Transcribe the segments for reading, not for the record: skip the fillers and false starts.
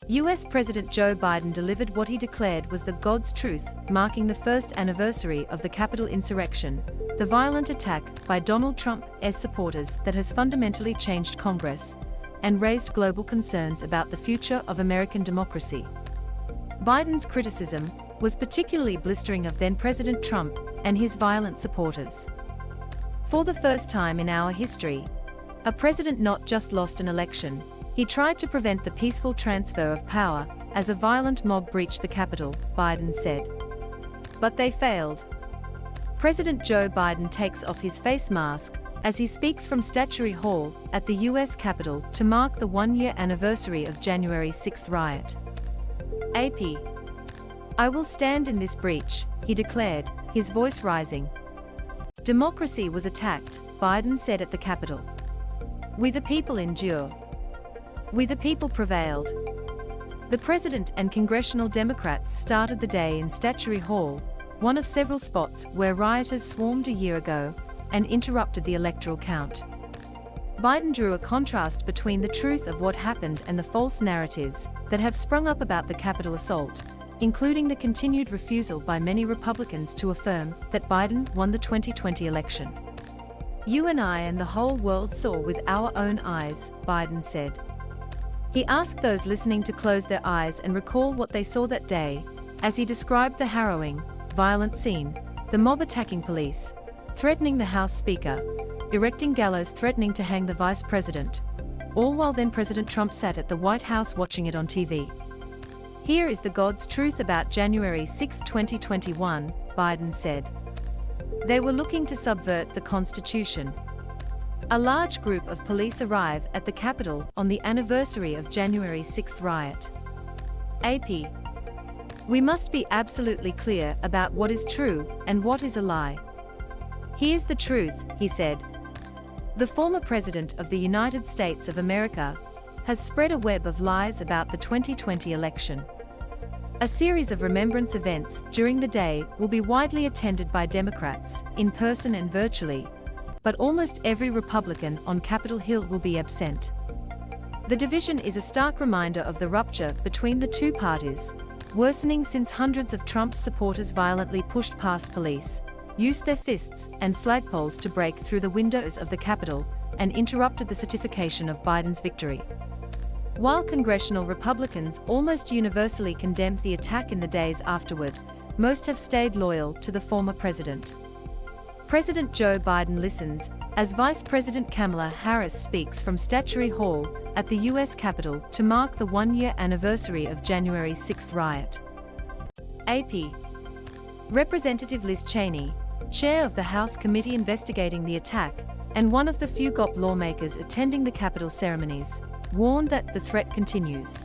US President Joe Biden delivered what he declared was the God's truth, marking the first anniversary of the Capitol insurrection, the violent attack by Donald Trump's supporters that has fundamentally changed Congress and raised global concerns about the future of American democracy. Biden's criticism was particularly blistering of then-President Trump and his violent supporters. For the first time in our history, a president not just lost an election, he tried to prevent the peaceful transfer of power as a violent mob breached the Capitol, Biden said. But they failed. President Joe Biden takes off his face mask as he speaks from Statuary Hall at the U.S. Capitol to mark the one-year anniversary of January 6th riot. AP. "I will stand in this breach," he declared, his voice rising. Democracy was attacked, Biden said at the Capitol. "We the people endure. We the people prevailed." The president and congressional Democrats started the day in Statuary Hall, one of several spots where rioters swarmed a year ago and interrupted the electoral count. Biden drew a contrast between the truth of what happened and the false narratives that have sprung up about the Capitol assault, including the continued refusal by many Republicans to affirm that Biden won the 2020 election. "You and I and the whole world saw with our own eyes," Biden said. He asked those listening to close their eyes and recall what they saw that day, as he described the harrowing, violent scene, the mob attacking police, threatening the House Speaker, erecting gallows threatening to hang the Vice President, all while then President Trump sat at the White House watching it on TV. "Here is the God's truth about January 6, 2021, Biden said. "They were looking to subvert the Constitution." A large group of police arrive at the Capitol on the anniversary of January 6th riot. AP. "We must be absolutely clear about what is true and what is a lie. Here's the truth," he said. The former President of the United States of America has spread a web of lies about the 2020 election. A series of remembrance events during the day will be widely attended by Democrats, in person and virtually, but almost every Republican on Capitol Hill will be absent. The division is a stark reminder of the rupture between the two parties, worsening since hundreds of Trump's supporters violently pushed past police, used their fists and flagpoles to break through the windows of the Capitol, and interrupted the certification of Biden's victory. While congressional Republicans almost universally condemned the attack in the days afterward, most have stayed loyal to the former president. President Joe Biden listens as Vice President Kamala Harris speaks from Statuary Hall at the U.S. Capitol to mark the one-year anniversary of January 6th riot. AP. Representative Liz Cheney, chair of the House committee investigating the attack, and one of the few GOP lawmakers attending the Capitol ceremonies, warned that the threat continues.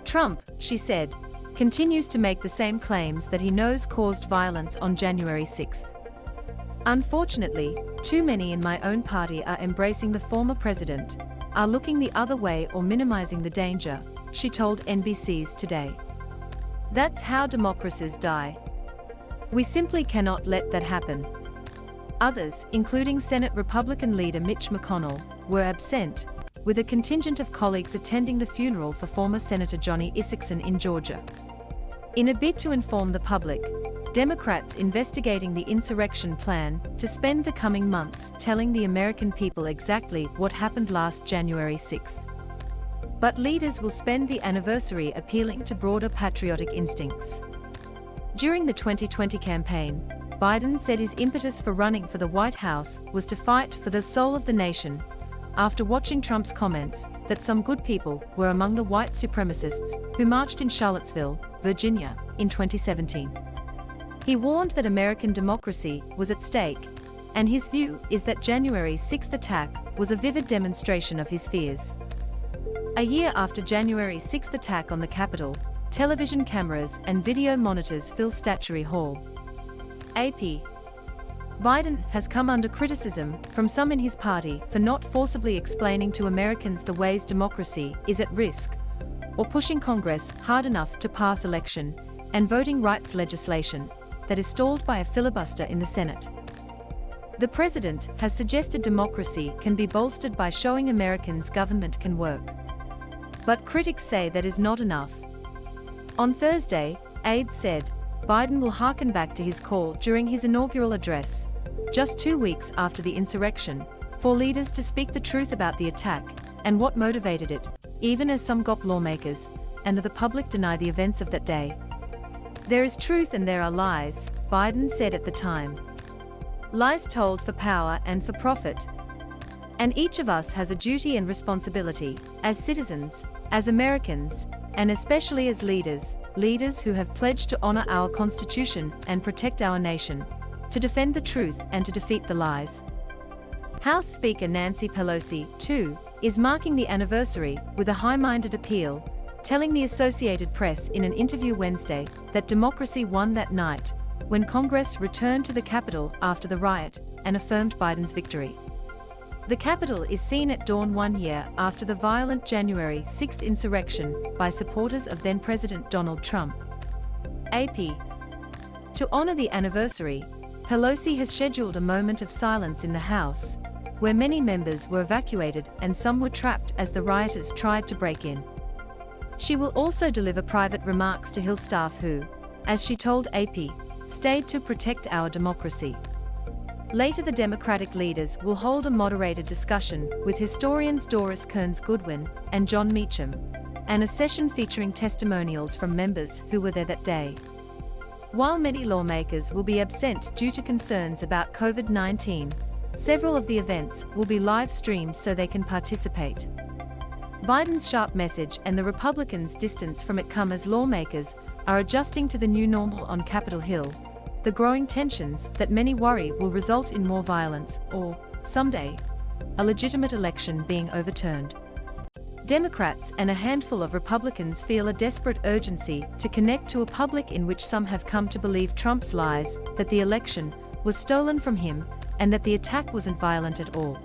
"Trump," she said, "continues to make the same claims that he knows caused violence on January 6th. Unfortunately, too many in my own party are embracing the former president, are looking the other way or minimizing the danger," she told NBC's Today. "That's how democracies die. We simply cannot let that happen." Others, including Senate Republican leader Mitch McConnell, were absent, with a contingent of colleagues attending the funeral for former Senator Johnny Isakson in Georgia. In a bid to inform the public, Democrats investigating the insurrection plan to spend the coming months telling the American people exactly what happened last January 6th. But leaders will spend the anniversary appealing to broader patriotic instincts. During the 2020 campaign, Biden said his impetus for running for the White House was to fight for the soul of the nation, after watching Trump's comments that some good people were among the white supremacists who marched in Charlottesville, Virginia, in 2017. He warned that American democracy was at stake, and his view is that January 6th attack was a vivid demonstration of his fears. A year after January 6th attack on the Capitol, television cameras and video monitors fill Statuary Hall. AP. Biden has come under criticism from some in his party for not forcibly explaining to Americans the ways democracy is at risk, or pushing Congress hard enough to pass election and voting rights legislation that is stalled by a filibuster in the Senate. The president has suggested democracy can be bolstered by showing Americans government can work. But critics say that is not enough. On Thursday, aides said Biden will harken back to his call during his inaugural address, just 2 weeks after the insurrection, for leaders to speak the truth about the attack and what motivated it, even as some GOP lawmakers and the public deny the events of that day. There is truth and there are lies, Biden said at the time. Lies told for power and for profit. And each of us has a duty and responsibility, as citizens, as Americans, and especially as leaders who have pledged to honor our Constitution and protect our nation, to defend the truth and to defeat the lies. House Speaker Nancy Pelosi, too, is marking the anniversary with a high-minded appeal, telling the Associated Press in an interview Wednesday that democracy won that night, when Congress returned to the Capitol after the riot and affirmed Biden's victory. The Capitol is seen at dawn 1 year after the violent January 6 insurrection by supporters of then-President Donald Trump. AP. To honor the anniversary, Pelosi has scheduled a moment of silence in the House, where many members were evacuated and some were trapped as the rioters tried to break in. She will also deliver private remarks to Hill staff who, as she told AP, stayed to protect our democracy. Later, the Democratic leaders will hold a moderated discussion with historians Doris Kearns Goodwin and John Meacham, and a session featuring testimonials from members who were there that day. While many lawmakers will be absent due to concerns about COVID-19, several of the events will be live-streamed so they can participate. Biden's sharp message and the Republicans' distance from it come as lawmakers are adjusting to the new normal on Capitol Hill, the growing tensions that many worry will result in more violence or, someday, a legitimate election being overturned. Democrats and a handful of Republicans feel a desperate urgency to connect to a public in which some have come to believe Trump's lies that the election was stolen from him and that the attack wasn't violent at all.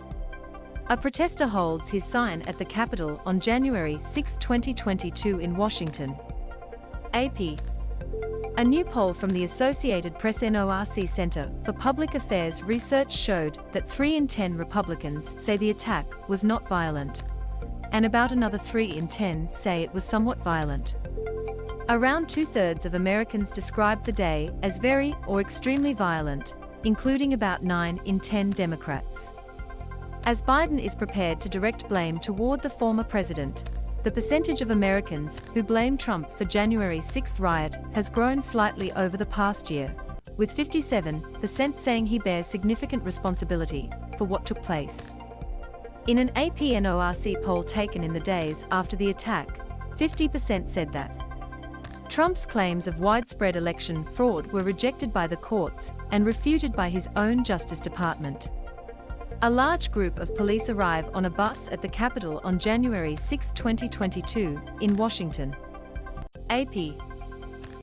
A protester holds his sign at the Capitol on January 6, 2022 in Washington. AP. A new poll from the Associated Press NORC Center for Public Affairs Research showed that 3 in 10 Republicans say the attack was not violent, and about another 3 in 10 say it was somewhat violent. Around 2/3 of Americans described the day as very or extremely violent, including about 9 in 10 Democrats. As Biden is prepared to direct blame toward the former president, the percentage of Americans who blame Trump for January 6 riot has grown slightly over the past year, with 57% saying he bears significant responsibility for what took place. In an AP NORC poll taken in the days after the attack, 50% said that Trump's claims of widespread election fraud were rejected by the courts and refuted by his own Justice Department. A large group of police arrive on a bus at the Capitol on January 6, 2022, in Washington. AP.